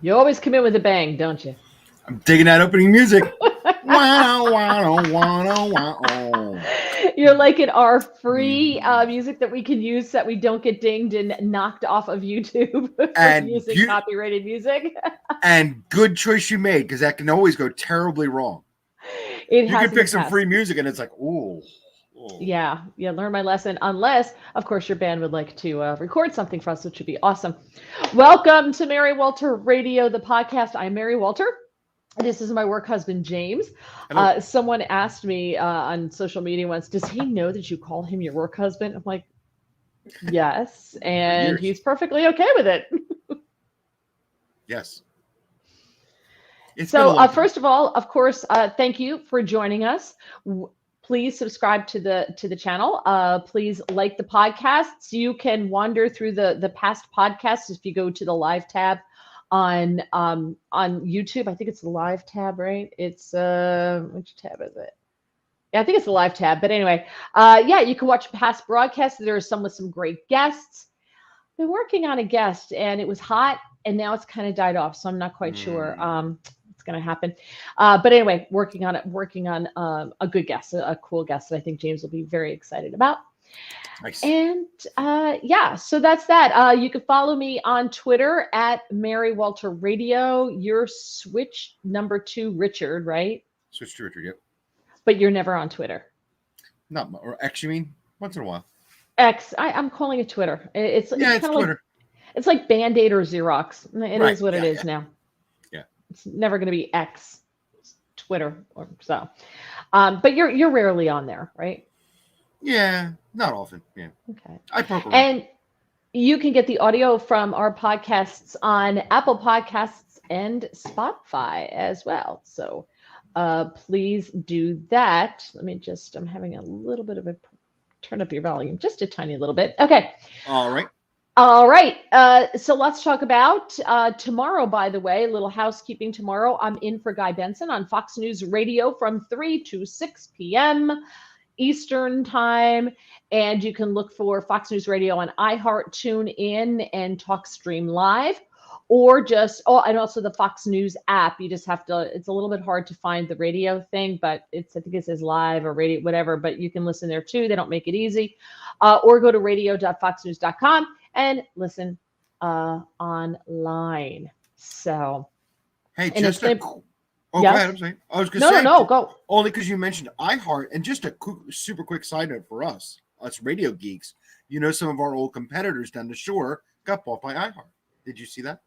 You always come in with a bang, don't you? I'm digging that opening music. Wow, wow, wow, wow. You're like in our free music that we can use so that we don't get dinged and knocked off of YouTube for And using copyrighted music. and good choice you made, because that can always go terribly wrong. It You has can in the pick some past. free music and it's like, ooh. Yeah, learn my lesson. Unless, of course, your band would like to record something for us, which would be awesome. Welcome to Mary Walter Radio, the podcast. I'm Mary Walter. This is my work husband, James. Hello. Someone asked me on social media once, does he know that you call him your work husband? I'm like, yes. For And years. he's perfectly okay with it. Yes. It's been a So, long time. first of all, of course, thank you for joining us. Please subscribe to the channel. Please like the podcasts. You can wander through the past podcasts if you go to the live tab on YouTube. I think it's the live tab, right? It's which tab is it? Yeah, I think it's the live tab. But anyway, yeah, you can watch past broadcasts. There are some with some great guests. Been working on a guest, and it was hot, and now it's kind of died off. So I'm not quite sure what's going to happen. But anyway, working on a good guest, a cool guest that I think James will be very excited about. Nice. And yeah, so that's that. You can follow me on Twitter at Mary Walter Radio. You're switch number 2, Richard, right? Switch to Richard, yep. But you're never on Twitter. Not or X, you mean? Once in a while. X. I'm calling it Twitter. It's kind of Twitter. like it's like Band-Aid or Xerox. It Right. is what it is now. Yeah. It's never going to be X, it's Twitter or so. But you're rarely on there, right? Yeah, not often. Yeah. Okay. I poke around. And you can get the audio from our podcasts on Apple Podcasts and Spotify as well. So please do that. I'm having a little bit of a turn up your volume just a tiny little bit. Okay. All right. All right. So let's talk about tomorrow, by the way, a little housekeeping tomorrow. I'm in for Guy Benson on Fox News Radio from 3 to 6 p.m. Eastern time. And you can look for Fox News Radio on iHeart, Tune In, and TalkStream Live. Or and also the Fox News app. You just have to, it's a little bit hard to find the radio thing, but I think it says live or radio, whatever, but you can listen there too. They don't make it easy. Or go to radio.foxnews.com and listen online. So, Hey, and just go ahead. I'm saying. I was going to say. No, go. Only because you mentioned iHeart, and just a super quick side note for us radio geeks. Some of our old competitors down the shore got bought by iHeart. Did you see that?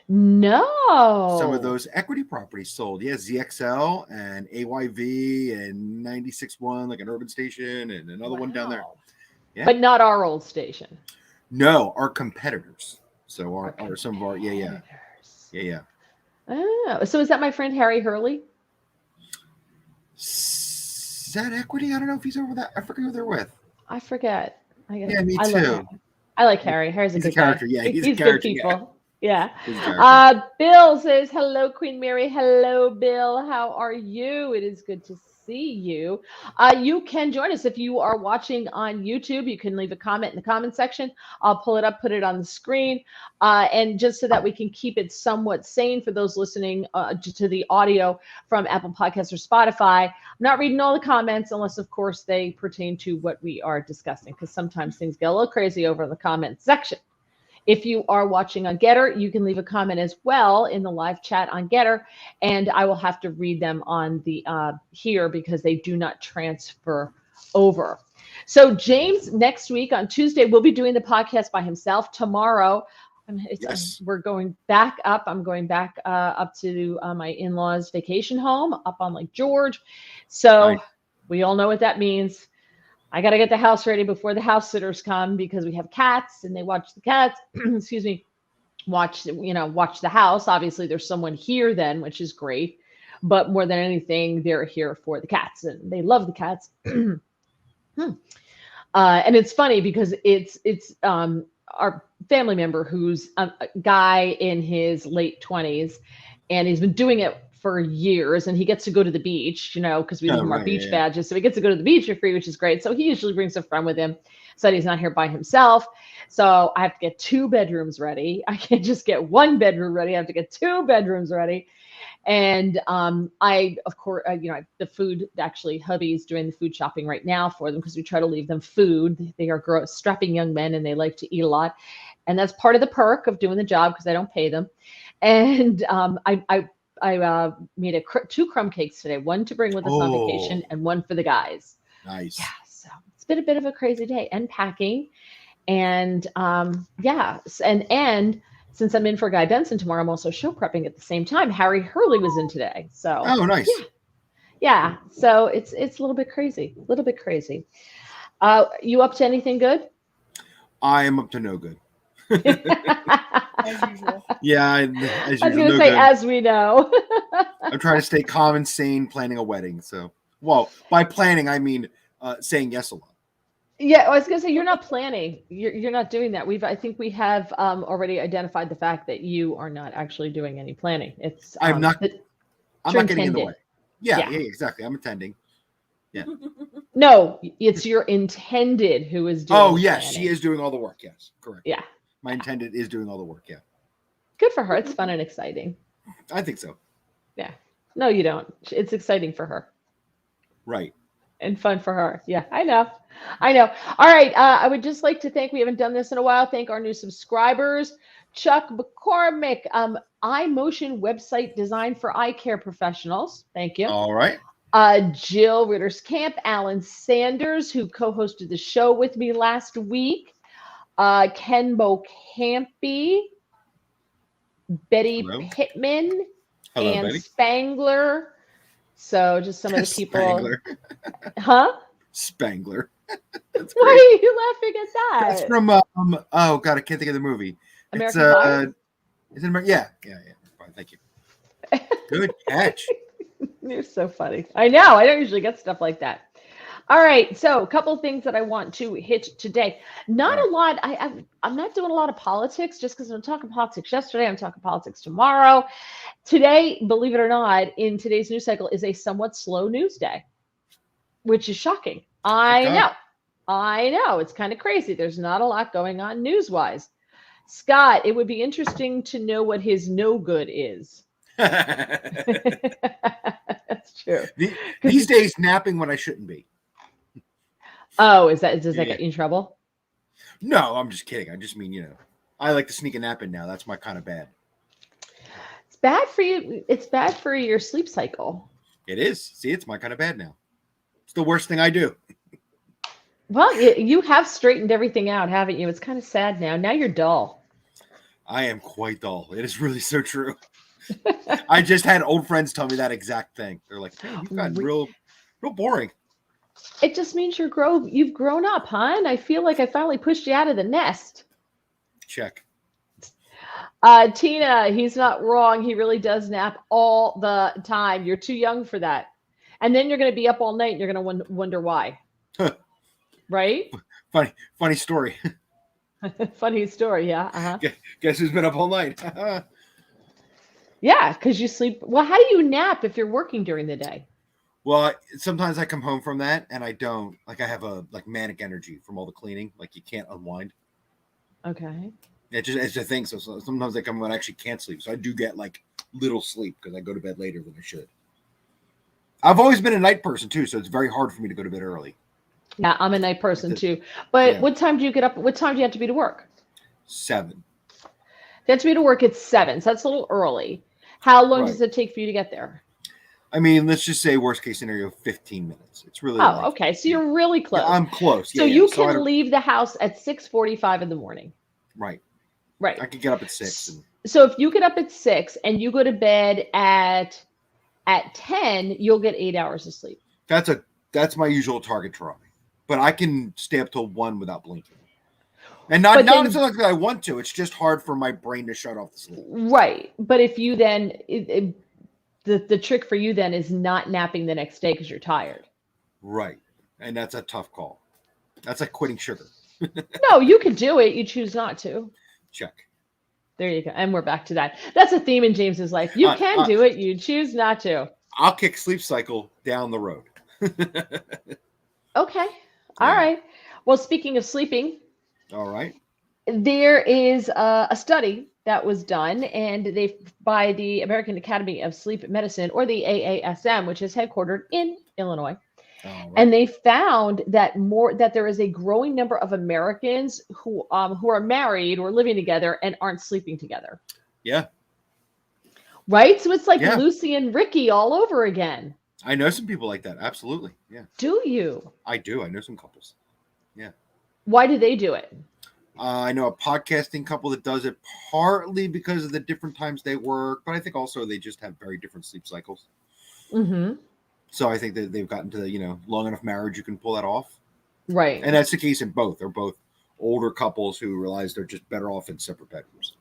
No. Some of those equity properties sold. Yeah, ZXL and AYV and 96.1, like an urban station, and another one down there. Yeah. But not our old station. No, our competitors. So our some of our yeah. Oh, so is that my friend Harry Hurley? Is that equity? I don't know if he's over that. I forget who they're with. I forget. Yeah, me too. I like Harry. Harry's a good character. guy. Yeah, he's good character, people. Yeah. Yeah. Bill says, hello, Queen Mary. Hello, Bill. How are you? It is good to see you. You can join us if you are watching on YouTube. You can leave a comment in the comment section. I'll pull it up, put it on the screen. And just so that we can keep it somewhat sane for those listening to the audio from Apple Podcasts or Spotify. I'm not reading all the comments unless, of course, they pertain to what we are discussing, because sometimes things get a little crazy over in the comment section. If you are watching on Getter, you can leave a comment as well in the live chat on Getter, and I will have to read them on the here because they do not transfer over. So James, next week on Tuesday, will be doing the podcast by himself. Tomorrow, we're going back up. I'm going back up to my in-laws' vacation home up on Lake George. So we all know what that means. I got to get the house ready before the house sitters come because we have cats and they watch the cats, excuse me, watch the house. Obviously there's someone here then, which is great. But more than anything, they're here for the cats and they love the cats. And it's funny because it's our family member who's a guy in his late 20s, and he's been doing it for years, and he gets to go to the beach, because we leave Oh, him our right. beach Yeah. badges. So he gets to go to the beach for free, which is great. So he usually brings a friend with him so that he's not here by himself. So I have to get 2 bedrooms ready. I can't just get 1 bedroom ready. I have to get 2 bedrooms ready. And I, of course, the food, actually, hubby's doing the food shopping right now for them because we try to leave them food. They are strapping young men and they like to eat a lot. And that's part of the perk of doing the job because I don't pay them. And I made 2 crumb cakes today, one to bring with us on vacation Oh, and one for the guys. Yeah, nice. so it's been a bit of a crazy day and packing. And and since I'm in for Guy Benson tomorrow, I'm also show prepping at the same time. Harry Hurley was in today. So Oh, nice. yeah. So it's a little bit crazy. A little bit crazy. You up to anything good? I am up to no good. As usual. Yeah, as I was usual, gonna no say, good. as we know. I'm trying to stay calm and sane planning a wedding. So, well, by planning, I mean saying yes a lot. Yeah, I was gonna say you're not planning. You're not doing that. I think we have already identified the fact that you are not actually doing any planning. It's I'm not. that I'm you're not getting in the way. intended. Yeah, Yeah. yeah, exactly. I'm attending. Yeah. No, it's your intended who is doing Oh, the yes, she planning. is doing all the work. Yes, correct. Yeah. My intended is doing all the work. Yeah, Good for her. It's fun and exciting. I think so. Yeah. No, you don't. It's exciting for her Right. and fun for her. Yeah, I know. I know. All right. I would just like to thank, we haven't done this in a while, thank our new subscribers. Chuck McCormick, iMotion website design for eye care professionals. Thank you. All right. Jill Ritter's Camp, Alan Sanders, who co-hosted the show with me last week. Ken Bocampy, Betty Hello. Pittman, Hello, and Betty. Spangler. So just some of the people. Spangler. Huh? Spangler. That's Why great. are you laughing at that? That's from oh god, I can't think of the movie. American It's Pie? is it American? Yeah. Fine, thank you. Good catch. You're so funny. I know. I don't usually get stuff like that. All right. So a couple things that I want to hit today. Not All a lot. I'm not doing a lot of politics just because I'm talking politics yesterday. I'm talking politics tomorrow. Today, believe it or not, in today's news cycle is a somewhat slow news day, which is shocking. Thank I God. know. I know. It's kind of crazy. There's not a lot going on news-wise. Scott, it would be interesting to know what his no good is. That's true. These days, napping when I shouldn't be. Oh, does that Yeah. get you in trouble? No, I'm just kidding. I just mean, I like to sneak a nap in now. That's my kind of bad. It's bad for you. It's bad for your sleep cycle. It is. See, it's my kind of bad now. It's the worst thing I do. Well, you have straightened everything out, haven't you? It's kind of sad now. Now you're dull. I am quite dull. It is really so true. I just had old friends tell me that exact thing. They're like, "Man, you've gotten real boring." It just means you've grown up, hon. I feel like I finally pushed you out of the nest. Check. Tina, he's not wrong. He really does nap all the time. You're too young for that. And then you're going to be up all night and you're going to wonder why. Right? Funny story. Funny story, yeah. Uh-huh. Guess who's been up all night? Yeah, because you sleep. Well, how do you nap if you're working during the day? Well, sometimes I come home from that and I don't. Like I have a manic energy from all the cleaning. Like you can't unwind. Okay. It's a thing. So sometimes I come home and I actually can't sleep. So I do get little sleep because I go to bed later than I should. I've always been a night person too, so it's very hard for me to go to bed early. Yeah, I'm a night person too. But yeah. What time do you get up? What time do you have to be to work? 7. You have to be to work at 7, so that's a little early. How long does it take for you to get there? I mean, let's just say worst case scenario, 15 minutes. It's really okay. So you're really close. Yeah, I'm close. So you can leave the house at 6:45 in the morning. Right. Right. I could get up at 6. So if you get up at 6 and you go to bed at 10, you'll get 8 hours of sleep. That's my usual target try. But I can stay up till 1 without blinking. And not necessarily like I want to. It's just hard for my brain to shut off the sleep. Right. But if you then, the trick for you then is not napping the next day because you're tired. Right. And that's a tough call. That's like quitting sugar. No, you could do it. You choose not to. Check. There you go. And we're back to that. That's a theme in James's life. You I, can I, do it. You choose not to. I'll kick sleep cycle down the road. Okay. All Yeah. right. Well, speaking of sleeping, All right. there is a study that was done, and they by the American Academy of Sleep Medicine, or the AASM, which is headquartered in Illinois. All right. And they found that there is a growing number of Americans who are married or living together and aren't sleeping together. Yeah. Right? So it's like Yeah. Lucy and Ricky all over again. I know some people like that. Absolutely. Yeah. Do you? I do. I know some couples. Why do they do it? I know a podcasting couple that does it partly because of the different times they work, but I think also they just have very different sleep cycles. Mm-hmm. So I think that they've gotten to long enough marriage you can pull that off. Right. And that's the case in both. They're both older couples who realize they're just better off in separate bedrooms.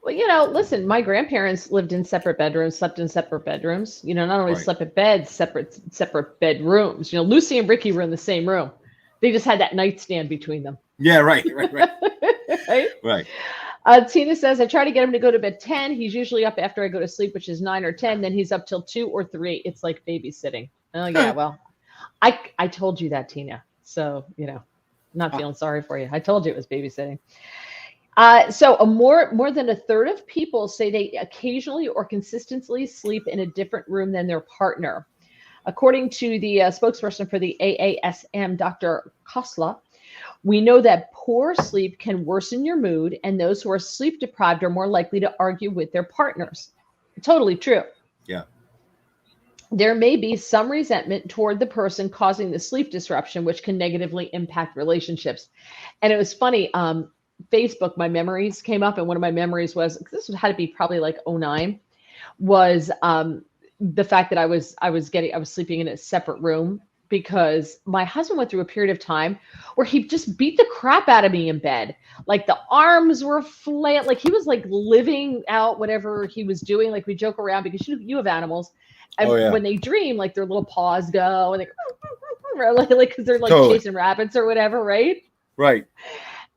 Well, listen, my grandparents lived in separate bedrooms, slept in separate bedrooms. Not only Right. slept in beds, separate bedrooms. Lucy and Ricky were in the same room. They just had that nightstand between them. Yeah, right. Right? Right. Tina says, I try to get him to go to bed 10. He's usually up after I go to sleep, which is 9 or 10. Then he's up till 2 or 3. It's like babysitting. Oh, yeah, well, I told you that, Tina. So, not feeling sorry for you. I told you it was babysitting. So more than a third of people say they occasionally or consistently sleep in a different room than their partner. According to the spokesperson for the AASM, Dr. Kosla, we know that poor sleep can worsen your mood, and those who are sleep deprived are more likely to argue with their partners. Totally true. Yeah. There may be some resentment toward the person causing the sleep disruption, which can negatively impact relationships. And it was funny. Facebook, my memories came up, and one of my memories was, this had to be probably like 2009, was the fact that I was sleeping in a separate room because my husband went through a period of time where he just beat the crap out of me in bed. Like the arms were flat, like he was like living out whatever he was doing. Like we joke around because you have animals, and Oh, yeah. when they dream, like their little paws go and they like because they're like Totally. chasing rabbits or whatever, right? Right.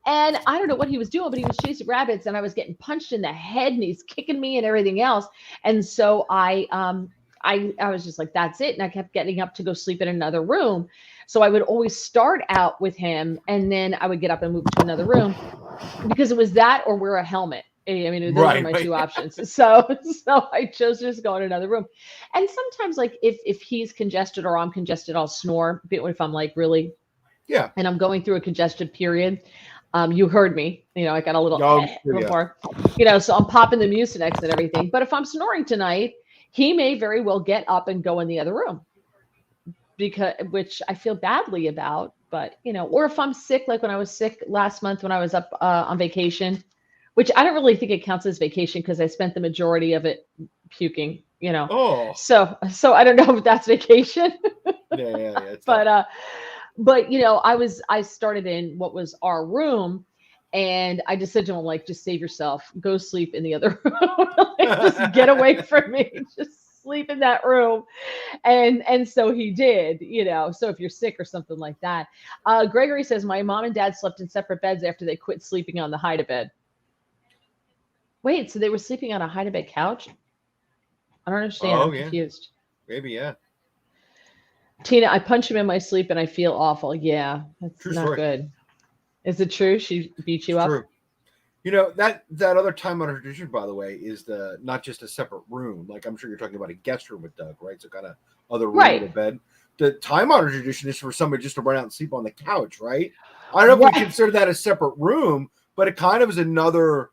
And I don't know what he was doing, but he was chasing rabbits, and I was getting punched in the head, and he's kicking me and everything else. And so I was just like, that's it. And I kept getting up to go sleep in another room. So I would always start out with him, and then I would get up and move to another room because it was that or wear a helmet. I mean, those are my two options. So I chose to just go in another room. And sometimes, like if he's congested or I'm congested, I'll snore. If I'm like really, Yeah. and I'm going through a congested period. You heard me, I got a little before, so I'm popping the Mucinex and everything. But if I'm snoring tonight, he may very well get up and go in the other room which I feel badly about, but or if I'm sick, like when I was sick last month, when I was up on vacation, which I don't really think it counts as vacation because I spent the majority of it puking, Oh. So I don't know if that's vacation. Yeah. But I started in what was our room, and I just said to him, like, just save yourself, go sleep in the other room. Just get away from me, just sleep in that room. And so he did, so if you're sick or something like that. Gregory says, my mom and dad slept in separate beds after they quit sleeping on the hide-a-bed. Wait, so they were sleeping on a hide-a-bed couch? I don't understand. I'm confused. Maybe, yeah. Tina, I punch him in my sleep and I feel awful. Yeah, that's True not story. good. Is it true? She beat you It's up? true. That other time-honored tradition, by the way, is not just a separate room. Like I'm sure you're talking about a guest room with Doug, right? So kind of other room Right. with a bed. The time-honored tradition is for somebody just to run out and sleep on the couch, right? I don't know if we consider that a separate room, but it kind of is another,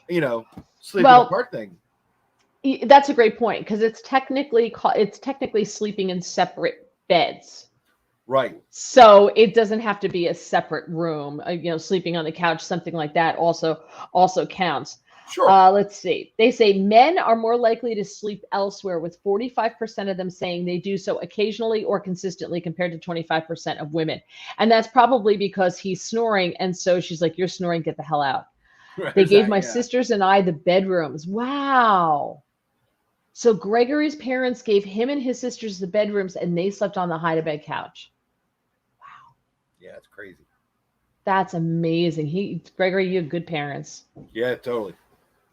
sleeping apart thing. That's a great point because it's technically sleeping in separate beds. Right. So it doesn't have to be a separate room. Sleeping on the couch, something like that also counts. Sure. Let's see. They say men are more likely to sleep elsewhere, with 45% of them saying they do so occasionally or consistently compared to 25% of women. And that's probably because he's snoring. And so she's like, you're snoring, get the hell out. They gave my sisters and I the bedrooms. Wow. So Gregory's parents gave him and his sisters the bedrooms, and they slept on the hide-a-bed couch. Wow. Yeah, it's crazy. That's amazing. Gregory, you have good parents. Yeah, totally.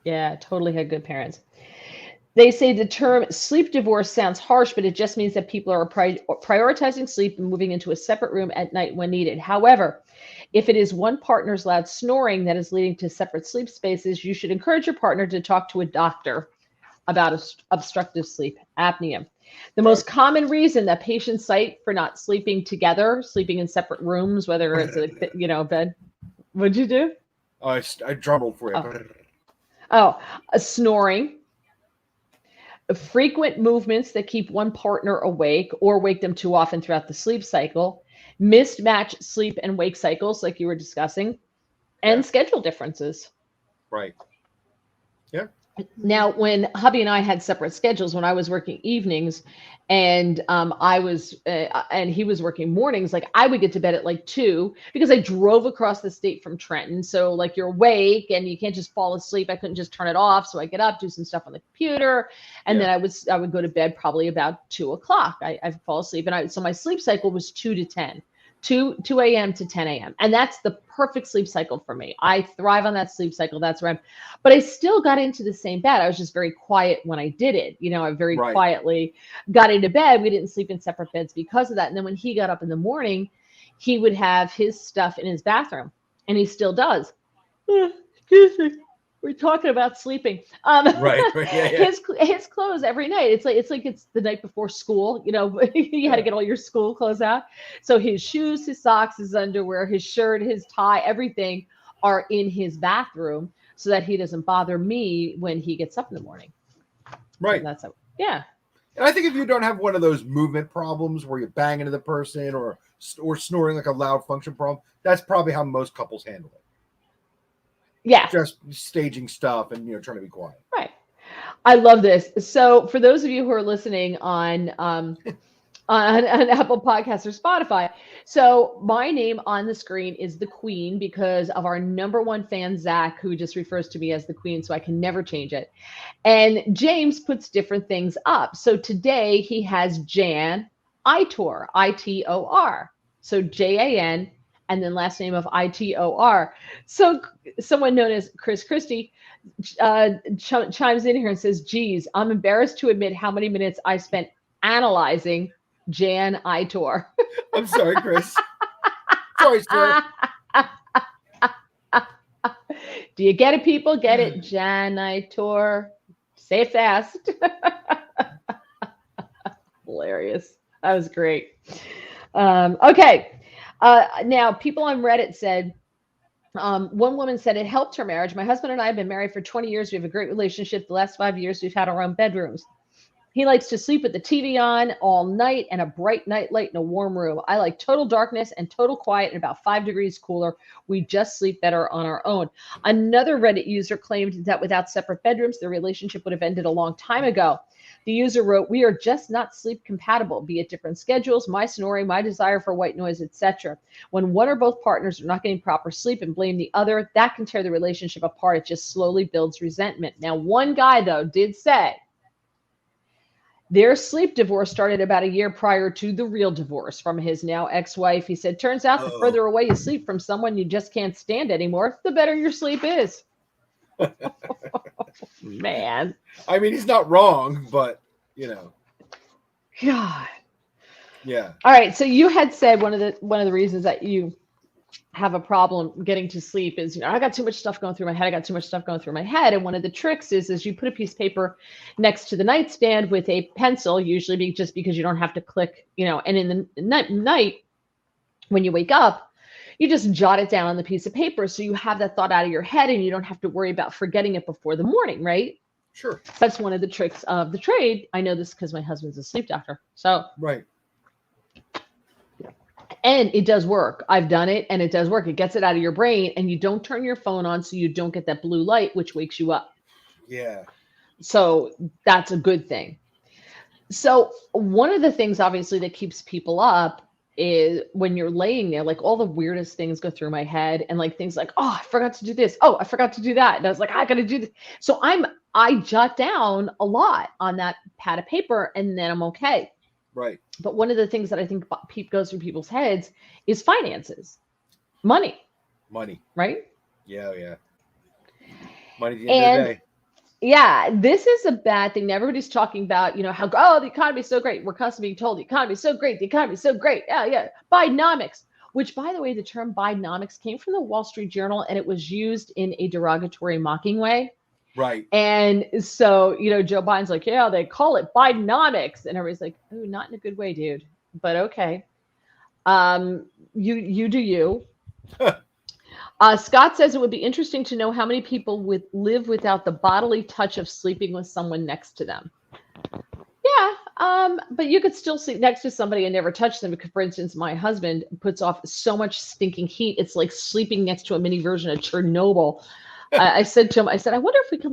Yeah, totally had good parents. They say the term sleep divorce sounds harsh, but it just means that people are prioritizing sleep and moving into a separate room at night when needed. However, if it is one partner's loud snoring that is leading to separate sleep spaces, you should encourage your partner to talk to a doctor about obstructive sleep apnea. The Right. most common reason that patients cite for not sleeping together, sleeping in separate rooms, whether it's a bed. What'd you do? I drumbled for Oh, you. snoring, frequent movements that keep one partner awake or wake them too often throughout the sleep cycle, mismatched sleep and wake cycles, like you were discussing, Yeah. and schedule differences. Right. Yeah. Mhm. Now, when hubby and I had separate schedules, when I was working evenings and and he was working mornings, like I would get to bed at like 2 because I drove across the state from Trenton. So like you're awake and you can't just fall asleep. I couldn't just turn it off. So I get up, do some stuff on the computer, and Yeah. then I would go to bed probably about 2 o'clock. I fall asleep, and so my sleep cycle was 2 to 10. 2 a.m. to 10 a.m. And that's the perfect sleep cycle for me. I thrive on that sleep cycle. That's where I'm, but I still got into the same bed. I was just very quiet when I did it. I very Right. quietly got into bed. We didn't sleep in separate beds because of that. And then when he got up in the morning, he would have his stuff in his bathroom, and he still does. Excuse me. We're talking about sleeping. Right. Right. Yeah. Yeah. His clothes every night. It's like it's the night before school. You had to Yeah. get all your school clothes out. So his shoes, his socks, his underwear, his shirt, his tie, everything are in his bathroom so that he doesn't bother me when he gets up in the morning. So Right. that's how, yeah. And I think if you don't have one of those movement problems where you're banging into the person or snoring like a loud function problem, that's probably how most couples handle it. Yeah. Just staging stuff and trying to be quiet. Right. I love this. So for those of you who are listening on Apple Podcasts or Spotify. So my name on the screen is the Queen because of our number one fan, Zach, who just refers to me as the Queen, so I can never change it. And James puts different things up. So today he has Jan Itor, Itor. So Jan and then last name of Itor. So someone known as Chris Christie chimes in here and says, geez, I'm embarrassed to admit how many minutes I spent analyzing Jan Itor. I'm sorry, Chris. Sorry, sir. Do you get it, people? Get it? Jan Itor. Say it fast. Hilarious. That was great. Okay. Now, people on Reddit said, one woman said it helped her marriage. My husband and I have been married for 20 years. We have a great relationship. The last 5 years, we've had our own bedrooms. He likes to sleep with the TV on all night and a bright night light in a warm room. I like total darkness and total quiet and about 5 degrees cooler. We just sleep better on our own. Another Reddit user claimed that without separate bedrooms, their relationship would have ended a long time ago. The user wrote, we are just not sleep compatible, be it different schedules, my snoring, my desire for white noise, etc. When one or both partners are not getting proper sleep and blame the other, that can tear the relationship apart. It just slowly builds resentment. Now, one guy, though, did say, their sleep divorce started about a year prior to the real divorce from his now ex-wife. He said, turns out the Uh-oh. further away you sleep from someone you just can't stand anymore, the better your sleep is. Man. I mean, he's not wrong, but God. yeah. All right. So you had said one of the reasons that you have a problem getting to sleep is, I got too much stuff going through my head. I got too much stuff going through my head. And one of the tricks is you put a piece of paper next to the nightstand with a pencil, usually just because you don't have to click, and in the night when you wake up, you just jot it down on the piece of paper. So you have that thought out of your head and you don't have to worry about forgetting it before the morning, right? Sure. That's one of the tricks of the trade. I know this because my husband's a sleep doctor. So Right. and it does work. I've done it and it does work. It gets it out of your brain and you don't turn your phone on so you don't get that blue light, which wakes you up. Yeah. So that's a good thing. So one of the things obviously that keeps people up is when you're laying there, like all the weirdest things go through my head and like things like, oh, I forgot to do this. Oh, I forgot to do that. And I was like, I got to do this. So I jot down a lot on that pad of paper and then I'm okay. Right. But one of the things that I think goes through people's heads is finances, money, Money. right? Yeah. Yeah. Money at the end of the And day. Yeah, this is a bad thing. Everybody's talking about, how, oh, the economy's so great. We're constantly being told the economy's so great. The economy's so great. Yeah, yeah. Bidenomics, which, by the way, the term Bidenomics came from the Wall Street Journal and it was used in a derogatory, mocking way. Right. And so, Joe Biden's like, yeah, they call it Bidenomics. And everybody's like, oh, not in a good way, dude. But okay. You do you. Scott says it would be interesting to know how many people would live without the bodily touch of sleeping with someone next to them. Yeah, but you could still sleep next to somebody and never touch them. Because, for instance, my husband puts off so much stinking heat. It's like sleeping next to a mini version of Chernobyl. I said to him, I wonder if we could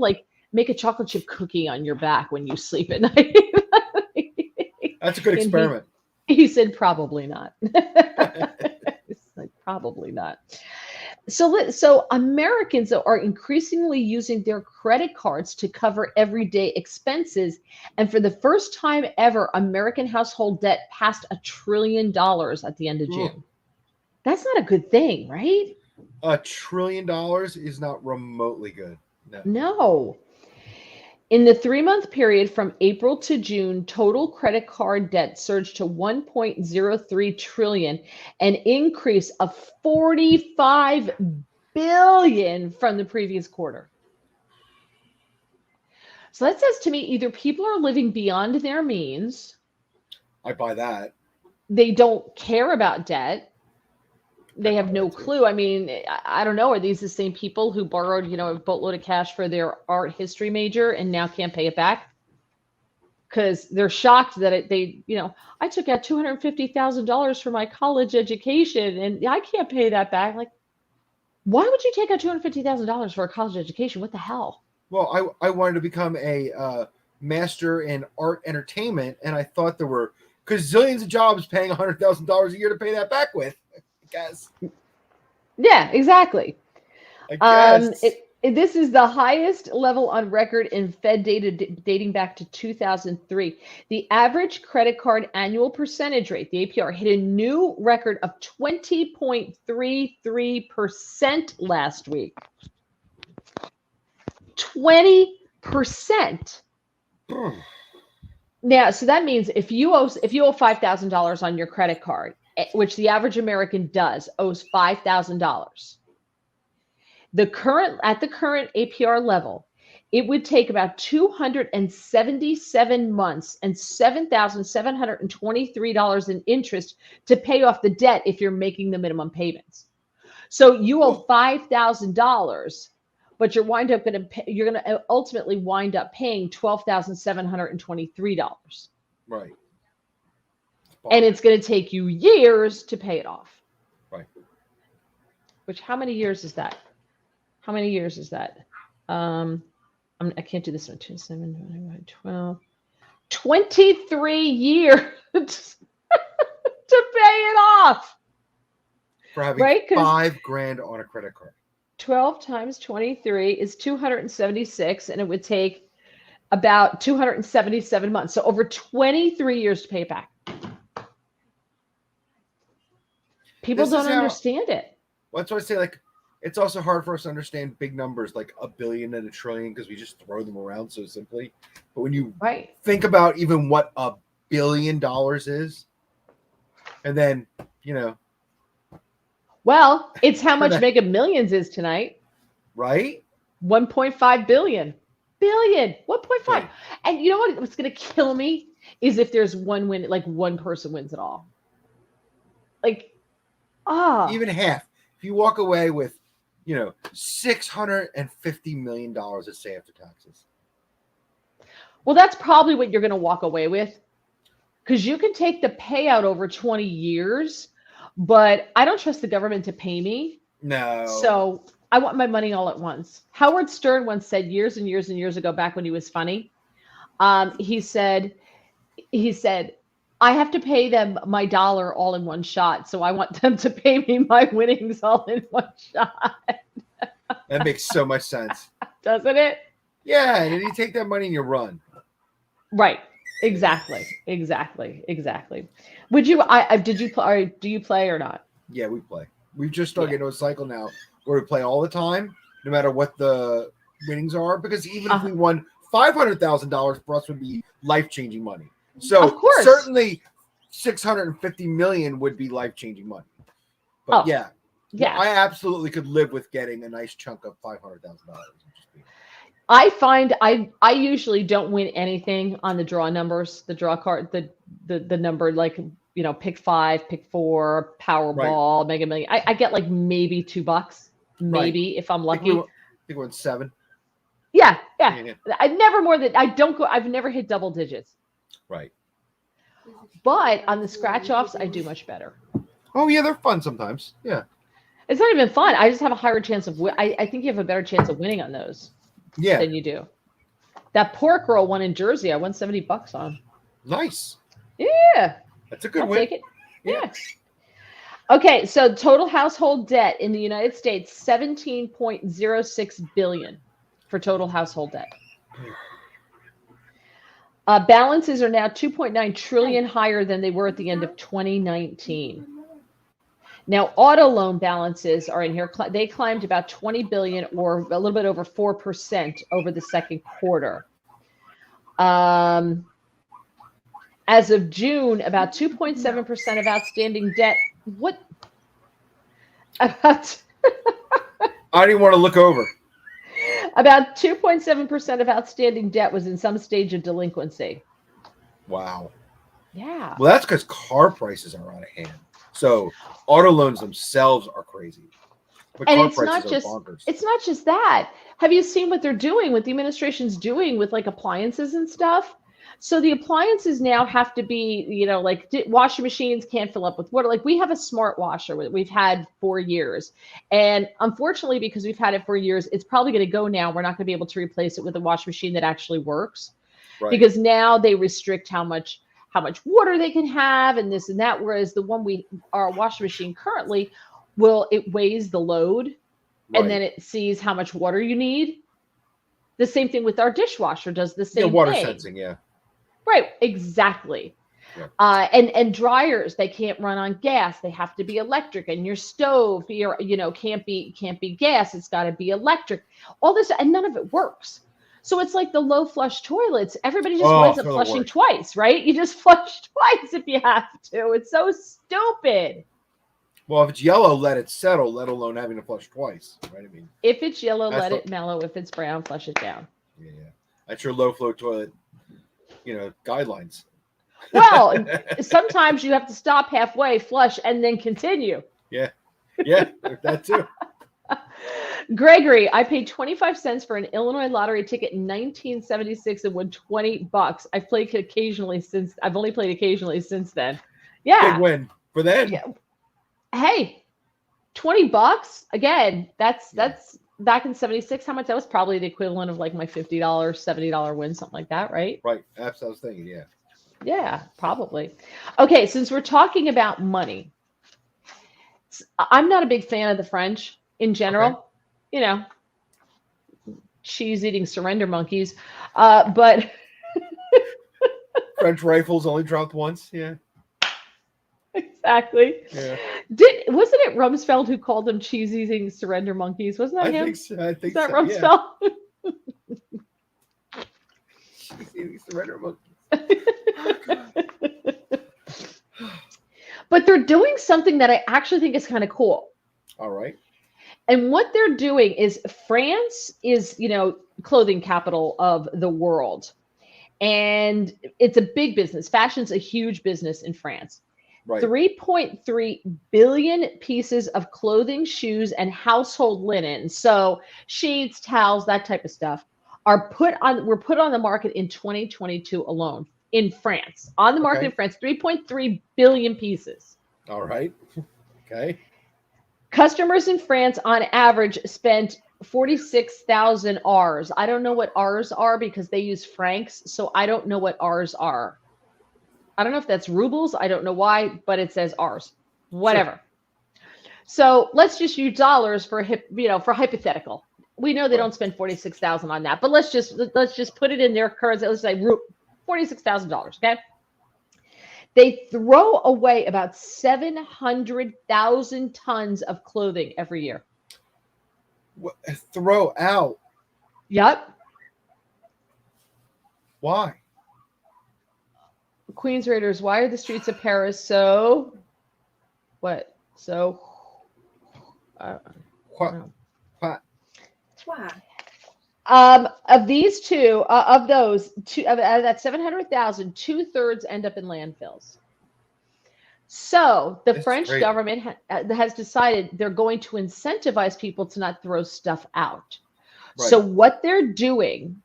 make a chocolate chip cookie on your back when you sleep at night. That's a good experiment. He said, probably not. He's like, probably not. So Americans are increasingly using their credit cards to cover everyday expenses. And for the first time ever, American household debt passed $1 trillion at the end of June. That's not a good thing, right? $1 trillion is not remotely good. No. In the 3-month period from April to June, total credit card debt surged to $1.03 trillion, an increase of $45 billion from the previous quarter. So that says to me either people are living beyond their means. I buy that. They don't care about debt. They have no clue. I mean, I don't know. Are these the same people who borrowed, a boatload of cash for their art history major and now can't pay it back? Because they're shocked that I took out $250,000 for my college education and I can't pay that back. Like, why would you take out $250,000 for a college education? What the hell? Well, I wanted to become a master in art entertainment, and I thought there were gazillions of jobs paying $100,000 a year to pay that back with. Guess. Yeah, exactly. I guess. This is the highest level on record in Fed data dating back to 2003. The average credit card annual percentage rate, the APR, hit a new record of 20.33% last week. 20%. Now, so that means if you owe $5,000 on your credit card, which the average American owes $5,000. At the current APR level, it would take about 277 months and $7,723 in interest to pay off the debt if you're making the minimum payments. So you owe $5,000, but you're going to ultimately wind up paying $12,723. Right. And it's going to take you years to pay it off. Right. Which, how many years is that? I can't do this one. 27, 12, 23 years to pay it off. For having $5,000 on a credit card. 12 times 23 is 276, and it would take about 277 months. So over 23 years to pay it back. People don't understand it. Well, that's why I say, it's also hard for us to understand big numbers like $1 billion and $1 trillion because we just throw them around so simply. But when you think about even what $1 billion is, and then, Well, it's how much Mega Millions is tonight. Right? 1.5 billion. 1.5. And you know what's going to kill me is if there's one win, one person wins it all. Even half. If you walk away with, $650 million, let's say, after taxes. Well, that's probably what you're going to walk away with. Because you can take the payout over 20 years, but I don't trust the government to pay me. No. So I want my money all at once. Howard Stern once said years and years and years ago, back when he was funny, he said, I have to pay them my dollar all in one shot. So I want them to pay me my winnings all in one shot. That makes so much sense. Doesn't it? Yeah. And then you take that money and you run. Right. Exactly. Would you, do you play or not? Yeah, we play. We've just started into a cycle now where we play all the time, no matter what the winnings are, because even if we won $500,000, for us would be life-changing money. So of course. certainly $650 million would be life-changing money. But yeah, I absolutely could live with getting a nice chunk of $500,000. I find I usually don't win anything on the draw numbers, the draw card, the number, like, you know, pick 5, pick 4, Powerball, Mega Million. I get like maybe $2, maybe if I'm lucky. I think we're at 7. Yeah. I've never hit double digits. Right. But on the scratch offs, I do much better. Oh yeah, they're fun sometimes. Yeah. It's not even fun. I just have a higher chance of I think you have a better chance of winning on those. Yeah. Than you do. That pork roll one in Jersey, I won $70 on. Nice. Yeah. That's a good I'll win. take it. Yeah. Okay, so total household debt in the United States, $17.06 billion for total household debt. Balances are now $2.9 trillion higher than they were at the end of 2019. Now, auto loan balances are in here. They climbed about $20 billion, or a little bit over 4% over the second quarter. As of June, about 2.7% of outstanding debt. What? About I didn't want to look over. About 2.7% of outstanding debt was in some stage of delinquency. Wow. Yeah. Well, that's because car prices are out of hand. So auto loans themselves are crazy. But and car it's prices not just that. Have you seen what they're doing, what the administration's doing with like appliances and stuff? So the appliances now have to be, you know, like washing machines can't fill up with water. Like we have a smart washer we've had for years. And unfortunately, because we've had it for years, it's probably going to go now. We're not going to be able to replace it with a washing machine that actually works. Right. Because now they restrict how much water they can have and this and that. Whereas our washing machine currently it weighs the load and then it sees how much water you need. The same thing with our dishwasher does the same thing. Water sensing, yeah. Right, exactly. Yeah. And dryers, they can't run on gas. They have to be electric. And your stove, can't be gas. It's got to be electric. All this, and none of it works. So it's like the low flush toilets. Everybody just winds up flushing twice, right? You just flush twice if you have to. It's so stupid. Well, if it's yellow, let it settle, let alone having to flush twice, right? I mean, if it's yellow, let it mellow. If it's brown, flush it down. Yeah. That's your low flow toilet, guidelines. Well, sometimes you have to stop halfway, flush, and then continue. Yeah, that too. Gregory, I paid 25 cents for an Illinois lottery ticket in 1976 and won $20. I've only played occasionally since then. Yeah. Big win for them. Yeah. Hey, $20 again. That's back in 76. How much? That was probably the equivalent of like my $50, $70 win, something like that, right? Right. That's what I was thinking. Yeah. Yeah, probably. Okay, since we're talking about money, I'm not a big fan of the French in general. Okay. Cheese-eating surrender monkeys, but French rifles only dropped once. Yeah. Exactly. Yeah. Wasn't it Rumsfeld who called them cheese-eating surrender monkeys? Wasn't that him? I think that so, Rumsfeld? Yeah. Cheese-eating surrender monkeys. But they're doing something that I actually think is kind of cool. All right. And what they're doing is France is, clothing capital of the world. And it's a big business. Fashion's a huge business in France. Right. 3.3 billion pieces of clothing, shoes, and household linen. So sheets, towels, that type of stuff were put on the market in 2022 alone in France. On the market in France, 3.3 billion pieces. All right. Okay. Customers in France on average spent 46,000 Rs. I don't know what Rs are because they use francs, so I don't know what Rs are. I don't know if that's rubles. I don't know why, but it says Rs. Whatever. Sure. So let's just use dollars for hypothetical. We know they don't spend 46,000 on that, but let's just put it in their currency. Let's say $46,000. Okay. They throw away about 700,000 tons of clothing every year. Throw out? Yep. Why? Queen's Raiders. Why are the streets of Paris so what? So I don't What? know. What? Why? Of these two, of those two, out of that 700,000, 2/3 end up in landfills. So the This is French crazy. government has decided they're going to incentivize people to not throw stuff out. So Right. what they're doing,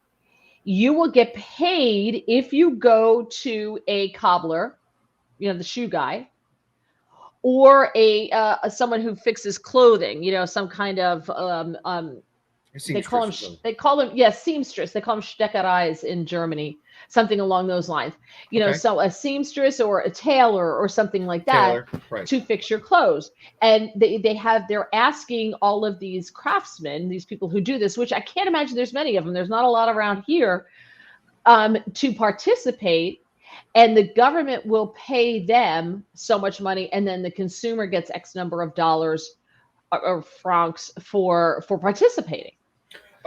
you will get paid if you go to a cobbler, the shoe guy, or someone who fixes clothing, some kind of they call them Seamstresses. yes, seamstress. They call them Steckereis in Germany, something along those lines. Okay. So a seamstress or a tailor or something like that Taylor. Right. to fix your clothes. And they're asking all of these craftsmen, these people who do this, which I can't imagine there's many of them. There's not a lot around here, to participate. And the government will pay them so much money, and then the consumer gets X number of dollars or francs for participating.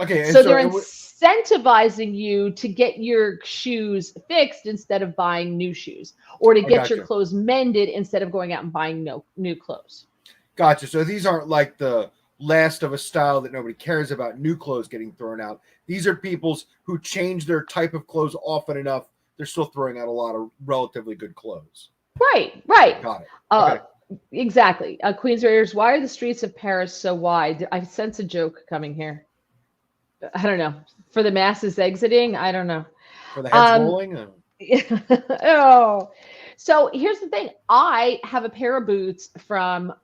Okay. And So they're incentivizing you to get your shoes fixed instead of buying new shoes, or to get your gotcha. clothes mended instead of going out and buying new clothes. Gotcha. So these aren't like the last of a style that nobody cares about, new clothes getting thrown out. These are people's who change their type of clothes often enough. They're still throwing out a lot of relatively good clothes. Right. Got it. Okay. Exactly. Queen's Raiders, why are the streets of Paris so wide? I sense a joke coming here. I don't know. For the masses exiting, I don't know. For the heads Um, rolling. oh, so here's the thing. I have a pair of boots from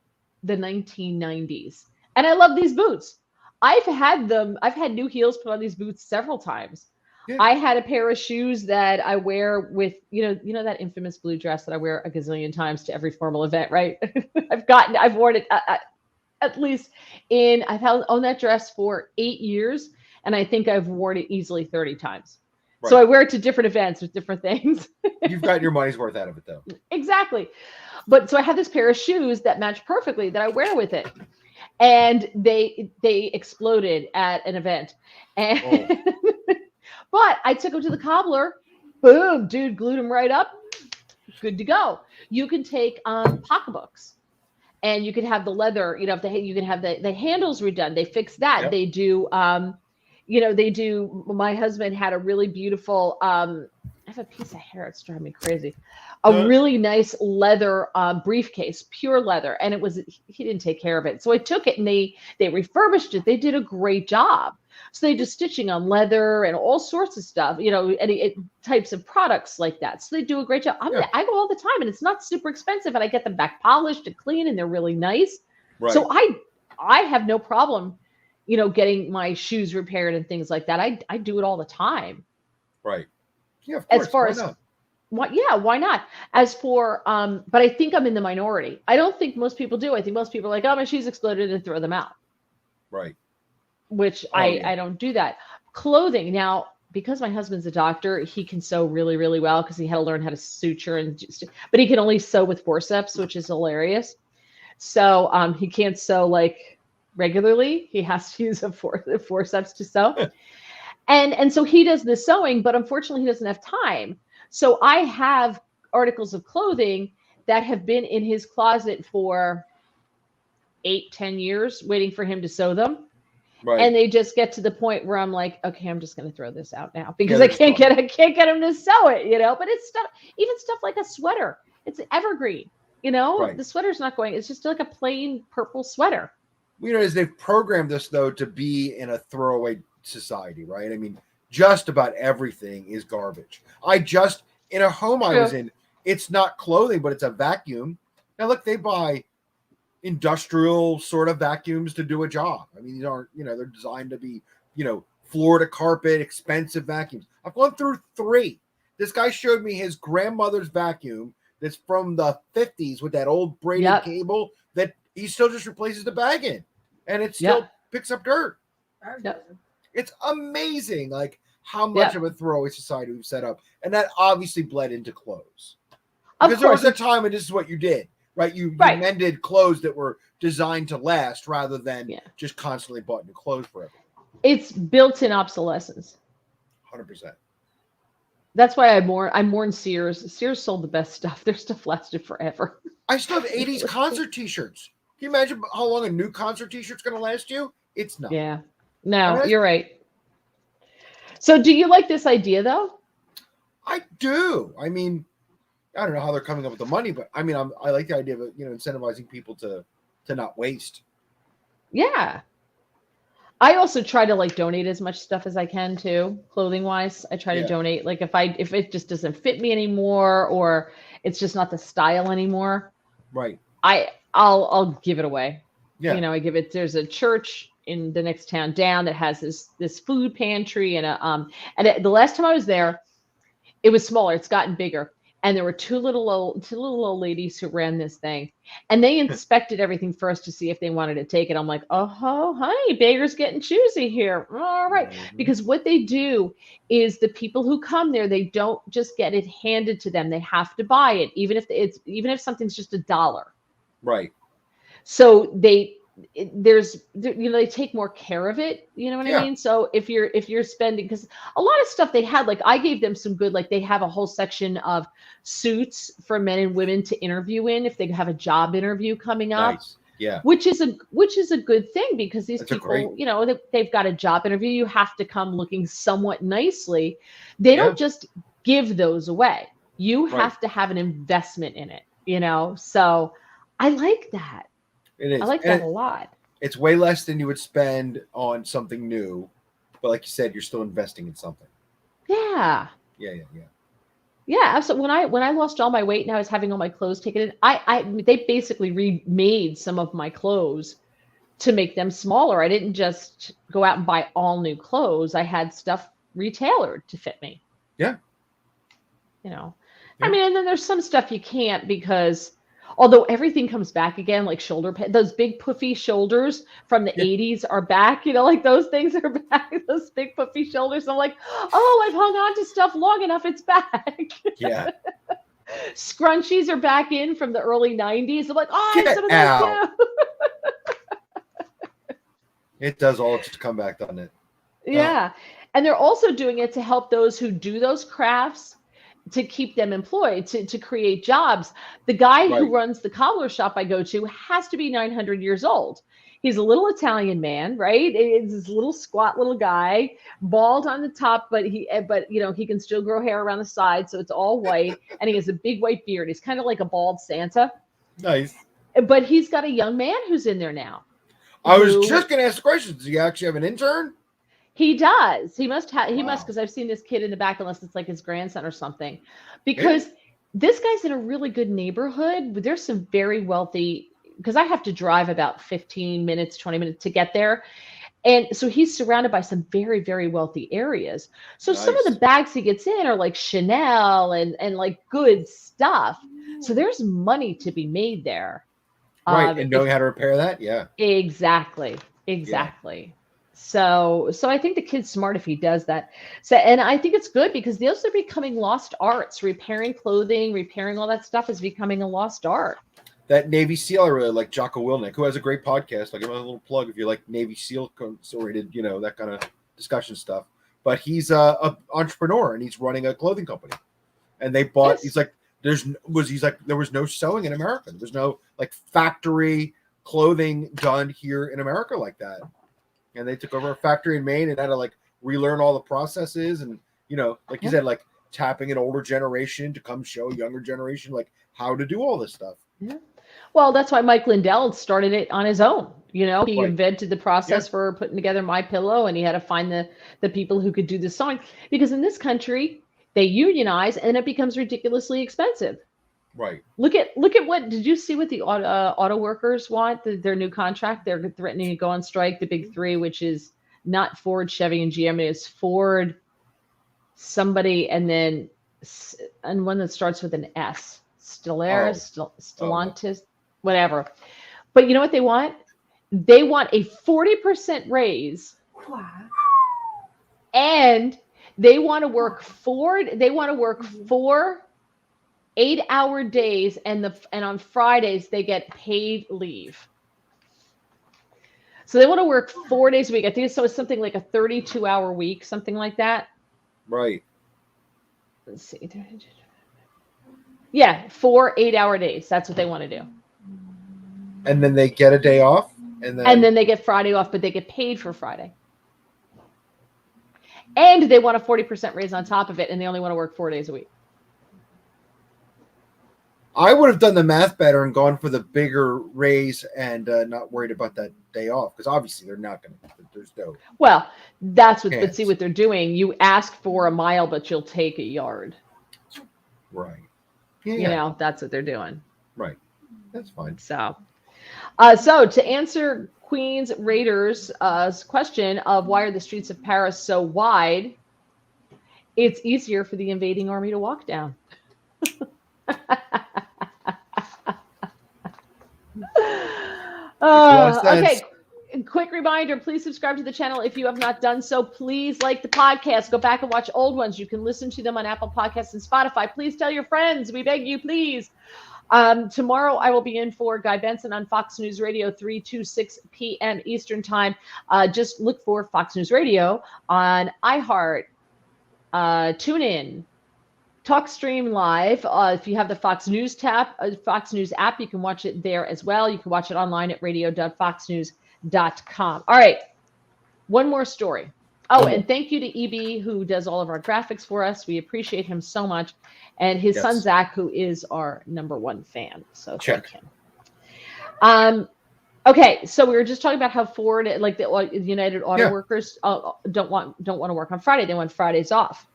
the 1990s, and I love these boots. I've had them. I've had new heels put on these boots several times. Yeah. I had a pair of shoes that I wear with, that infamous blue dress that I wear a gazillion times to every formal event, right? I've worn it at least I've owned that dress for 8 years, and I think I've worn it easily 30 times. Right. So I wear it to different events with different things. You've got your money's worth out of it, though. Exactly. But so I have this pair of shoes that match perfectly that I wear with it. And they exploded at an event. And but I took them to the cobbler. Boom, dude, glued them right up. Good to go. You can take pocketbooks, and you can have the leather, you can have the handles redone. They fix that. Yep. They do my husband had a really beautiful I have a piece of hair, it's driving me crazy. A really nice leather briefcase, pure leather, and he didn't take care of it. So I took it and they refurbished it. They did a great job. So they do stitching on leather and all sorts of stuff, any types of products like that. So they do a great job. I go all the time, and it's not super expensive, and I get them back polished and clean, and they're really nice. Right. So I have no problem, getting my shoes repaired and things like that. I do it all the time. Right. Yeah, of course. As far as why not? As for but I think I'm in the minority. I don't think most people do. I think most people are like, oh, my shoes exploded, and throw them out. Right. Which I don't do that. Clothing, now, because my husband's a doctor, he can sew really, really well because he had to learn how to suture, but he can only sew with forceps, which is hilarious. So he can't sew like regularly. He has to use a forceps to sew. And so he does the sewing, but unfortunately he doesn't have time. So I have articles of clothing that have been in his closet for 8-10 years waiting for him to sew them. Right. And they just get to the point where I'm like, okay, I'm just going to throw this out now because I can't get him to sew it, But it's even stuff like a sweater. It's evergreen, Right. The sweater's not going. It's just like a plain purple sweater. As they've programmed this though to be in a throwaway society, right? I mean, just about everything is garbage. In a home I was in, it's not clothing, but it's a vacuum. Now look, they buy industrial sort of vacuums to do a job. I mean, these aren't, they're designed to be, floor to carpet, expensive vacuums. I've gone through 3. This guy showed me his grandmother's vacuum that's from the 50s with that old braided cable that he still just replaces the bag in, and it still picks up dirt. It's amazing, like how much of a throwaway society we've set up, and that obviously bled into clothes. Because there was a time when this is what you did. Right, you mended clothes that were designed to last rather than just constantly bought new clothes for everyone. It's built-in obsolescence. 100%. That's why I mourn Sears. Sears sold the best stuff. Their stuff lasted forever. I still have 80s concert t-shirts. Can you imagine how long a new concert t-shirt's going to last you? It's not. Yeah. I No, mean, you're right. So do you like this idea though? I do. I mean, I don't know how they're coming up with the money, but I mean, I like the idea of, incentivizing people to not waste. Yeah. I also try to like donate as much stuff as I can too, clothing wise. I try to donate. Like if it just doesn't fit me anymore or it's just not the style anymore, right? I'll give it away. Yeah. I give it. There's a church in the next town down that has this food pantry the last time I was there, it was smaller. It's gotten bigger. And there were two little old ladies who ran this thing, and they inspected everything first to see if they wanted to take it. I'm like, oh, honey, Baker's getting choosy here. All right, because what they do is the people who come there, they don't just get it handed to them; they have to buy it, even if something's just $1. Right. So they take more care of it, you know what I mean? So if you're spending, because a lot of stuff they had, like I gave them some good, like they have a whole section of suits for men and women to interview in if they have a job interview coming up. Nice. Yeah. Which is a good thing, because these That's people, they've got a job interview. You have to come looking somewhat nicely. They don't just give those away. You have to have an investment in it, So I like that. It is. I like that a lot. It's way less than you would spend on something new, but like you said, you're still investing in something. Yeah. Yeah. Yeah, absolutely. When I lost all my weight and I was having all my clothes taken in, they basically remade some of my clothes to make them smaller. I didn't just go out and buy all new clothes. I had stuff retailored to fit me. Yeah. I mean, and then there's some stuff you can't, because although everything comes back again, like shoulder pads, those big puffy shoulders from the 80s are back, like those things are back, those big puffy shoulders. I'm like, oh, I've hung on to stuff long enough, it's back. Yeah. Scrunchies are back in from the early 90s. I'm like, oh, I have some of those too. It does all its comeback, doesn't it? Yeah. And they're also doing it to help those who do those crafts, to keep them employed, to create jobs. The guy who runs the cobbler shop I go to has to be 900 years old. He's a little Italian man, right? It's this little squat little guy, bald on the top, but he can still grow hair around the side, so it's all white, and he has a big white beard. He's kind of like a bald Santa. Nice. But he's got a young man who's in there now. I was just going to ask the question. Does he actually have an intern? He does. He must, because I've seen this kid in the back, unless it's like his grandson or something. Because this guy's in a really good neighborhood. There's some very wealthy, because I have to drive about 15 minutes, 20 minutes to get there. And so he's surrounded by some very, very wealthy areas. So some of the bags he gets in are like Chanel and like good stuff. So there's money to be made there. Right. And knowing how to repair that. Yeah. Exactly. Yeah. So I think the kid's smart if he does that. So, and I think it's good, because those are becoming lost arts. Repairing clothing, repairing all that stuff is becoming a lost art. That Navy SEAL I really like, Jocko Willink, who has a great podcast. I'll give him a little plug if you like Navy SEAL oriented, that kind of discussion stuff. But he's a entrepreneur, and he's running a clothing company. And they bought. He's like, there was no sewing in America. There was no like factory clothing done here in America like that. And they took over a factory in Maine and had to like relearn all the processes, and like you said, like tapping an older generation to come show a younger generation like how to do all this stuff. Yeah. Well, that's why Mike Lindell started it on his own. He invented the process for putting together My Pillow, and he had to find the people who could do the sewing, because in this country they unionize and it becomes ridiculously expensive. Right. Look at what did you see what the auto workers want? Their new contract. They're threatening to go on strike. The big three, which is not Ford, Chevy, and GM. It's Ford, somebody, and one that starts with an S. Stellantis, whatever. But you know what they want? They want a 40% raise. Wow. And they want to work four 8-hour days, and on Fridays they get paid leave. So they want to work 4 days a week. I think it's something like a 32-hour week, something like that. Right. Let's see. Yeah, 4 8-hour days. That's what they want to do. And then they get a day off, and then they get Friday off, but they get paid for Friday. And they want a 40% raise on top of it, and they only want to work 4 days a week. I would have done the math better and gone for the bigger raise and not worried about that day off, because obviously they're not going to. There's no. Well, that's what. chance. But see what they're doing. You ask for a mile, but you'll take a yard. Right. Yeah. You know, that's what they're doing. Right. That's fine. So to answer Queen's Raiders' question of why are the streets of Paris so wide, it's easier for the invading army to walk down. Okay. Quick reminder, please subscribe to the channel if you have not done so. Please like the podcast. Go back and watch old ones. You can listen to them on Apple Podcasts and Spotify. Please tell your friends. We beg you, please. Tomorrow I will be in for Guy Benson on Fox News Radio, 3 to 6 p.m. Eastern Time. Just look for Fox News Radio on iHeart, TuneIn, TalkStream Live. If you have the Fox News app, you can watch it there as well. You can watch it online at radio.foxnews.com. All right, one more story. Oh, and thank you to EB, who does all of our graphics for us. We appreciate him so much. And his son, Zach, who is our #1 fan. So thank him. Okay, so we were just talking about how Ford, like the United Auto Workers, don't want to work on Friday. They want Fridays off.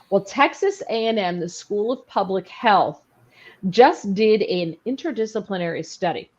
Well, Texas A&M, the School of Public Health, just did an interdisciplinary study.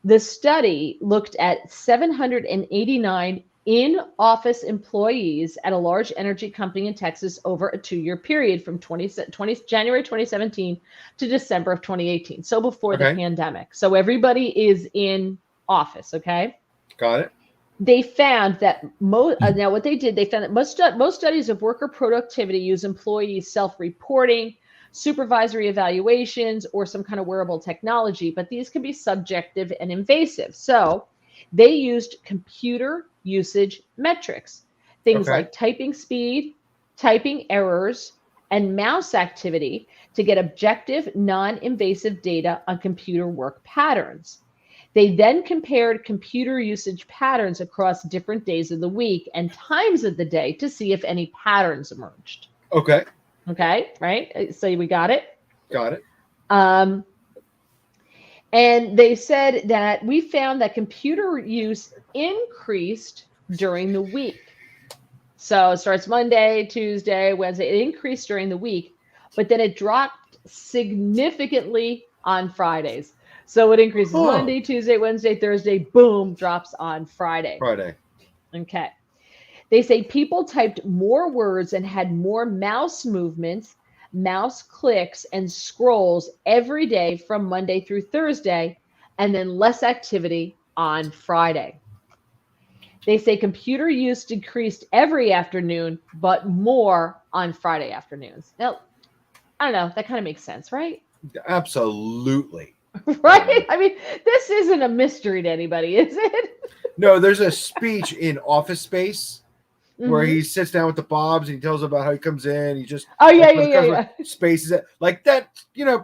The study looked at 789 in-office employees at a large energy company in Texas over a 2-year period from January 2017 to December of 2018. So before the pandemic. So everybody is in office, okay? Got it. They found that now what they did, they found that most studies of worker productivity use employees self-reporting, supervisory evaluations, or some kind of wearable technology, but these can be subjective and invasive. So they used computer usage metrics, things like typing speed, typing errors, and mouse activity to get objective, non-invasive data on computer work patterns. They then compared computer usage patterns across different days of the week and times of the day to see if any patterns emerged. Okay, right? So we got it? Got it. And they said that we found that computer use increased during the week. So it starts Monday, Tuesday, Wednesday. It increased during the week, but then it dropped significantly on Fridays. So it increases Monday, Tuesday, Wednesday, Thursday, boom, drops on Friday. Okay. They say people typed more words and had more mouse movements, mouse clicks, and scrolls every day from Monday through Thursday, and then less activity on Friday. They say computer use decreased every afternoon, but more on Friday afternoons. Now, I don't know. That kind of makes sense, right? Absolutely. Right? I mean, this isn't a mystery to anybody, is it? No, there's a speech in Office Space where he sits down with the Bobs and he tells about how he comes in. He just spaces it like that. You know,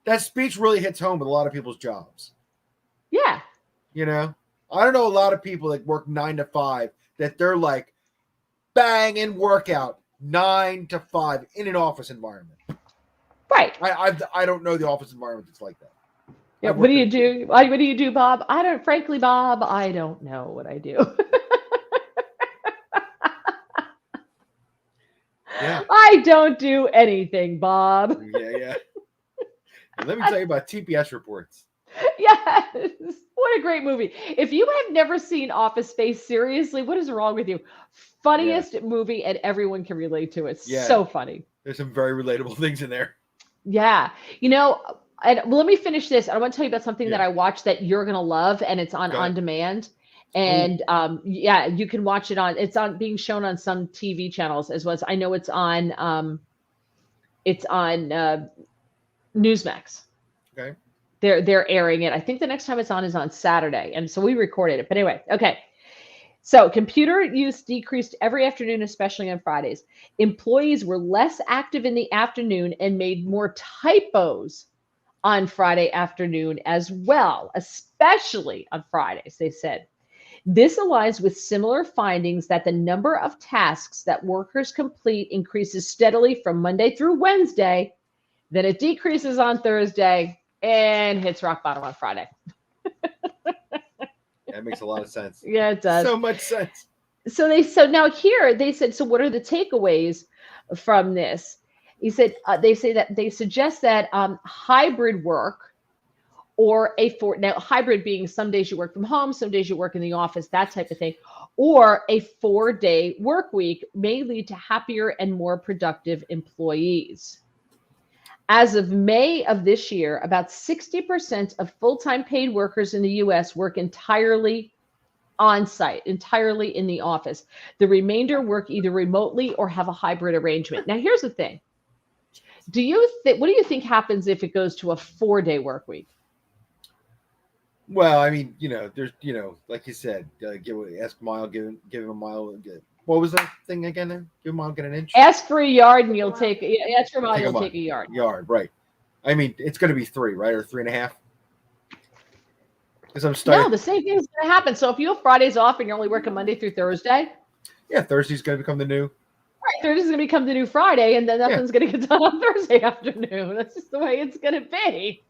that speech really hits home with a lot of people's jobs. Yeah. You know, I don't know a lot of people that work 9 to 5 that they're like bang in workout 9 to 5 in an office environment. Right. I don't know the office environment that's like that. Yeah. What do you do? What do you do, Bob? Frankly, Bob, I don't know what I do. Yeah. I don't do anything, Bob. Yeah. And let me tell you about TPS reports. Yes. What a great movie. If you have never seen Office Space, seriously, what is wrong with you? Funniest movie, and everyone can relate to it. So funny. There's some very relatable things in there. Yeah. You know, let me finish this. I want to tell you about something that I watched that you're going to love, and it's on demand. And you can watch it it's being shown on some TV channels as well as I know it's on Newsmax. Okay. They're airing it. I think the next time it's on is on Saturday, and so we recorded it. But anyway, okay. So computer use decreased every afternoon, especially on Fridays. Employees were less active in the afternoon and made more typos on Friday afternoon as well, especially on Fridays, they said. This aligns with similar findings that the number of tasks that workers complete increases steadily from Monday through Wednesday, then it decreases on Thursday and hits rock bottom on Friday. That makes a lot of sense. Yeah, it does. So much sense. So now here they said, so what are the takeaways from this? He said they say that they suggest that hybrid work or now hybrid being some days you work from home, some days you work in the office, that type of thing, or a 4-day work week may lead to happier and more productive employees. As of May of this year, about 60% of full-time paid workers in the U.S. work entirely on-site, entirely in the office. The remainder work either remotely or have a hybrid arrangement. Now, here's the thing. What do you think happens if it goes to a 4-day work week? Well, I mean, there's, like you said, ask a mile, give him a mile. What was that thing again? Give a mile, get an inch. Ask for a yard, and you'll take. Ask for a mile, you'll take a yard. Yard, right? I mean, it's going to be 3, right, or 3.5. Because I'm starting. No, the same thing is going to happen. So if you have Fridays off and you're only working Monday through Thursday, yeah, Thursday's going to become the new. Right, Thursday's going to become the new Friday, and then nothing's going to get done on Thursday afternoon. That's just the way it's going to be.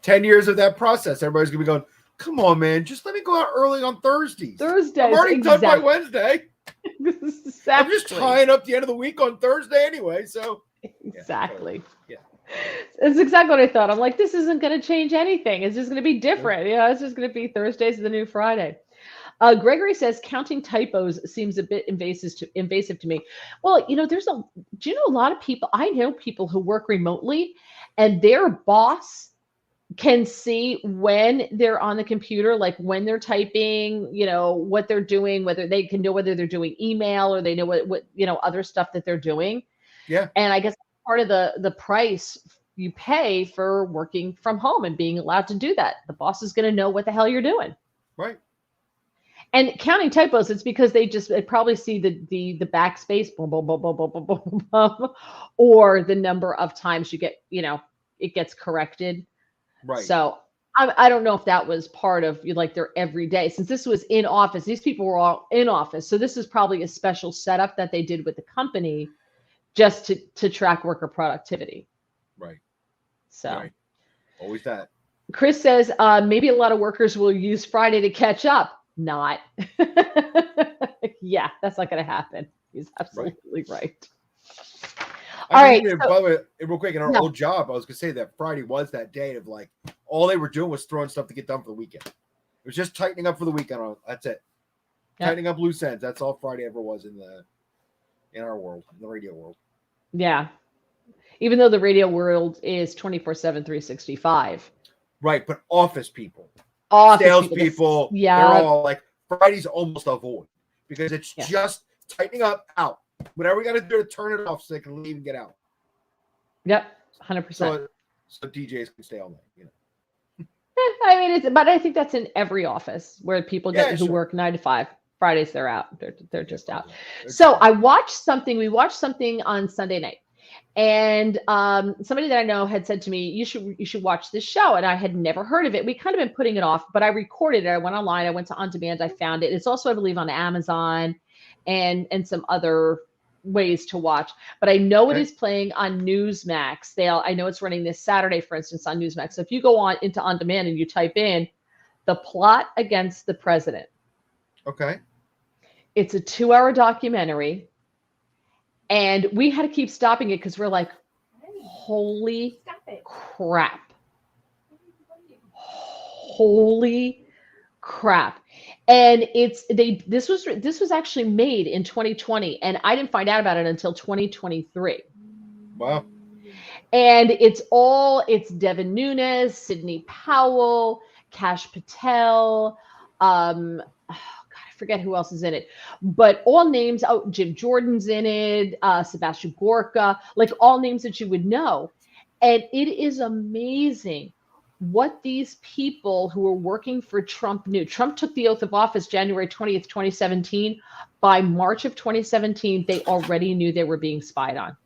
10 years of that process, everybody's going to be going, come on, man, just let me go out early on Thursdays. I'm already done by Wednesday. Exactly. I'm just tying up the end of the week on Thursday anyway, so. Exactly. Yeah. That's exactly what I thought. I'm like, this isn't going to change anything. It's just going to be different. It's just going to be Thursdays the new Friday. Gregory says counting typos seems a bit invasive to me. Well, do you know a lot of people, I know people who work remotely and their boss can see when they're on the computer, like when they're typing, what they're doing, whether they can know whether they're doing email or they know what other stuff that they're doing. Yeah. And I guess part of the price you pay for working from home and being allowed to do that. The boss is going to know what the hell you're doing. Right. And counting typos, it's because they probably see the backspace, boom, boom, boom, boom, boom, boom, boom, boom, or the number of times you get, it gets corrected. Right. So I don't know if that was part of like their everyday, since this was in office, these people were all in office. So this is probably a special setup that they did with the company just to track worker productivity. Right. So right. Always that. Chris says maybe a lot of workers will use Friday to catch up. Not. Yeah, that's not going to happen. He's absolutely right. All right. By the way, real quick, in our old job, I was going to say that Friday was that day of like all they were doing was throwing stuff to get done for the weekend. It was just tightening up for the weekend. That's it. Yep. Tightening up loose ends. That's all Friday ever was in our world, in the radio world. Yeah. Even though the radio world is 24/7, 365. Right, but office people. Salespeople, they're all like Friday's almost a void because it's just tightening up out. Whatever we got to do to turn it off so they can leave and get out. Yep, 100%. So DJs can stay all night, I mean, but I think that's in every office where people who work 9 to 5. Fridays they're out. They're just out. So we watched something on Sunday night. And somebody that I know had said to me, you should watch this show. And I had never heard of it. We kind of been putting it off, but I recorded it. I went online. I went to On Demand. I found it. It's also, I believe, on Amazon and some other ways to watch. But I know it is playing on Newsmax. I know it's running this Saturday, for instance, on Newsmax. So if you go into On Demand and you type in The Plot Against the President. Okay. It's a 2-hour documentary. And we had to keep stopping it because we're like, holy crap. Holy crap. And this was actually made in 2020, and I didn't find out about it until 2023. Wow. And it's Devin Nunes, Sidney Powell, Kash Patel, forget who else is in it, but all names. Oh, Jim Jordan's in it, Sebastian Gorka, like all names that you would know. And it is amazing what these people who were working for Trump knew. Trump took the oath of office January 20th, 2017. By March of 2017, they already knew they were being spied on.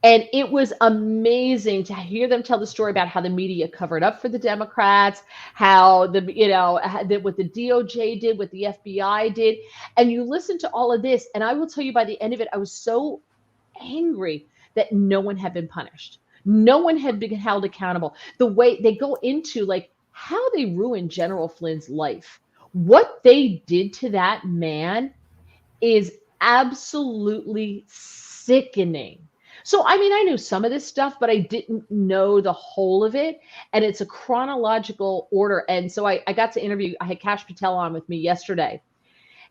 And it was amazing to hear them tell the story about how the media covered up for the Democrats, how what the DOJ did, what the FBI did. And you listen to all of this, and I will tell you by the end of it, I was so angry that no one had been punished. No one had been held accountable. The way they go into like how they ruined General Flynn's life. What they did to that man is absolutely sickening. So, I mean, I knew some of this stuff, but I didn't know the whole of it. And it's a chronological order. And so I got to interview, I had Kash Patel on with me yesterday.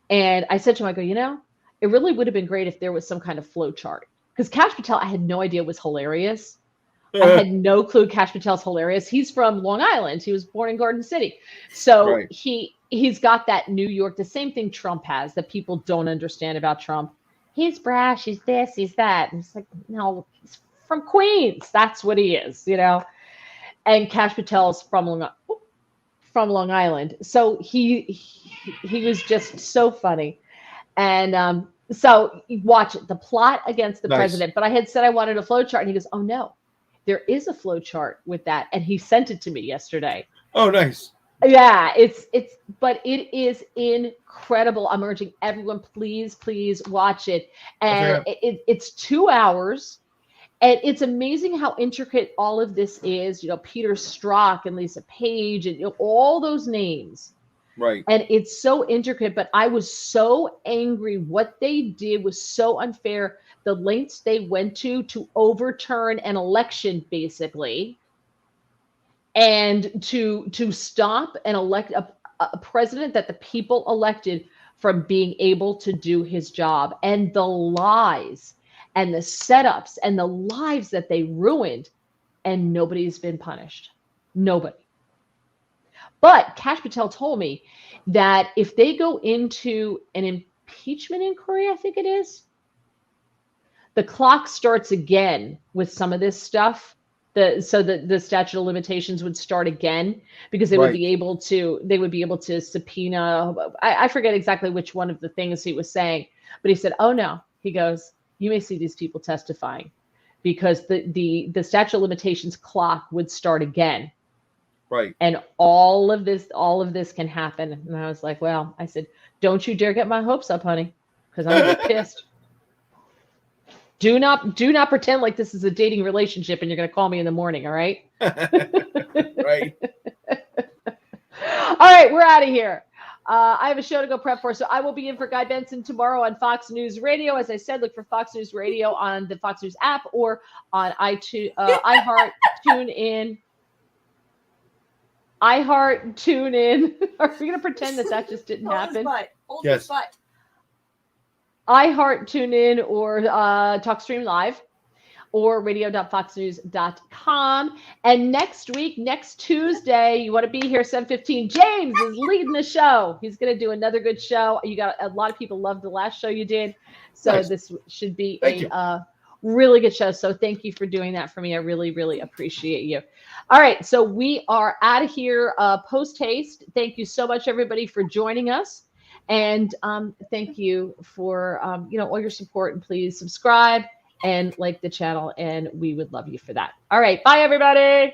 And I said to him, I go, it really would have been great if there was some kind of flow chart. Because Kash Patel, I had no idea was hilarious. I had no clue Kash Patel's hilarious. He's from Long Island. He was born in Garden City. So right. He's got that New York, the same thing Trump has that people don't understand about Trump. He's brash, he's this, he's that. And it's like, no, he's from Queens. That's what he is, And Kash Patel's from Long Island. So he was just so funny. And so watch it, the plot against the president. But I had said I wanted a flow chart, and he goes, oh no, there is a flow chart with that. And he sent it to me yesterday. Oh, nice. Yeah, but it is incredible. I'm urging everyone, please watch it. And it's 2 hours, and it's amazing how intricate all of this is. Peter Strzok and Lisa Page and all those names. Right. And it's so intricate, but I was so angry. What they did was so unfair. The lengths they went to overturn an election, basically. And to stop and elect a president that the people elected from being able to do his job, and the lies and the setups and the lives that they ruined, and nobody's been punished. Nobody. But Kash Patel told me that if they go into an impeachment inquiry, I think it is, the clock starts again with some of this stuff. So the statute of limitations would start again because they would be able to subpoena. I forget exactly which one of the things he was saying, but he said, oh no, he goes, you may see these people testifying because the statute of limitations clock would start again. Right. And all of this can happen. And I was like, well, I said, don't you dare get my hopes up, honey, because I'm gonna get pissed. Do not pretend like this is a dating relationship and you're going to call me in the morning. All right. Right. All right. We're out of here. I have a show to go prep for. So I will be in for Guy Benson tomorrow on Fox News Radio. As I said, look for Fox News Radio on the Fox News app or on iTunes, iHeart, TuneIn. Are we going to pretend that just didn't happen? Hold his butt. iHeart, TuneIn, or TalkStream Live, or radio.foxnews.com. And next Tuesday, you want to be here, 7:15. James is leading the show. He's going to do another good show. You got a lot of people loved the last show you did. So This should be a really good show. So thank you for doing that for me. I really, really appreciate you. All right. So we are out of here post haste. Thank you so much, everybody, for joining us. And thank you for, all your support, and please subscribe and like the channel. And we would love you for that. All right. Bye, everybody.